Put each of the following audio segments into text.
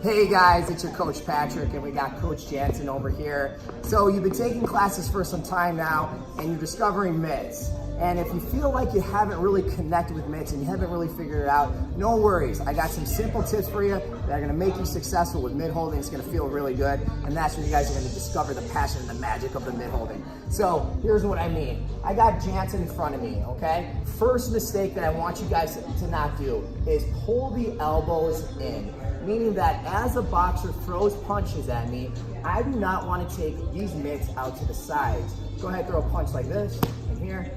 Hey guys, it's your Coach Patrick, and we got Coach Jansen over here. So you've been taking classes for some time now, and you're discovering mitts. And if you feel like you haven't really connected with mitts and you haven't really figured it out, no worries. I got some simple tips for you that are gonna make you successful with mitt holding. It's gonna feel really good, and that's when you guys are gonna discover the passion and the magic of the mitt holding. So here's what I mean. I got Jansen in front of me, okay? First mistake that I want you guys to not do is pull the elbows in. Meaning that as a boxer throws punches at me, I do not want to take these mitts out to the sides. Go ahead, throw a punch like this, and here.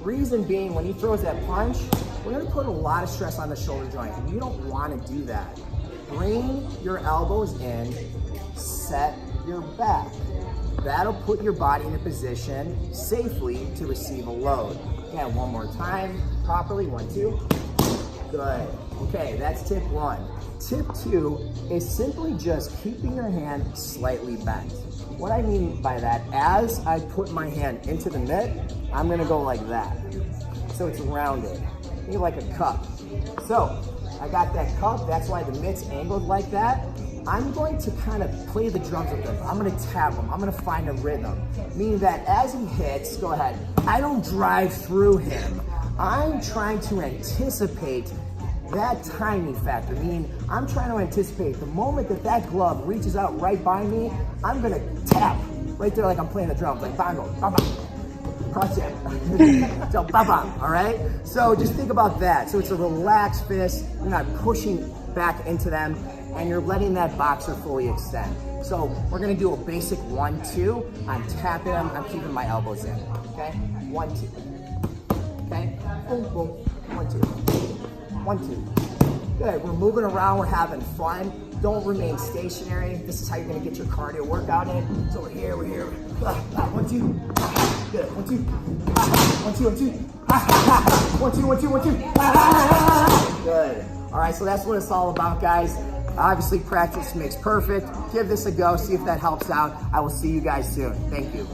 Reason being, when he throws that punch, we're going to put a lot of stress on the shoulder joint, and you don't want to do that. Bring your elbows in, set your back. That'll put your body in a position safely to receive a load. Again, one more time, properly, 1, 2. Good. Okay, that's tip 1. Tip 2 is simply just keeping your hand slightly bent. What I mean by that, as I put my hand into the mitt, I'm gonna go like that. So it's rounded, maybe like a cup. So I got that cup, that's why the mitt's angled like that. I'm going to kind of play the drums with them. I'm gonna tap them, I'm gonna find a rhythm. Meaning that as he hits, go ahead, I don't drive through him. I'm trying to anticipate that timing factor, meaning I'm trying to anticipate the moment that that glove reaches out right by me, I'm gonna tap right there like I'm playing the drums, like bongo, bam, bam, cross it, so bam, bam, all right? So just think about that. So it's a relaxed fist, you're not pushing back into them, and you're letting that boxer fully extend. So we're gonna do a basic 1, 2, I'm tapping them, I'm keeping my elbows in, okay? 1, 2, okay? Boom, boom, 1, 2. 1, 2. Good, we're moving around, we're having fun. Don't remain stationary. This is how you're gonna get your cardio workout in. So we're here. 1, 2. Good, 1, 2. 1, 2, 1, 2. 1, 2, 1, 2, 1, 2. Good. All right, so that's what it's all about, guys. Obviously, practice makes perfect. Give this a go, see if that helps out. I will see you guys soon. Thank you.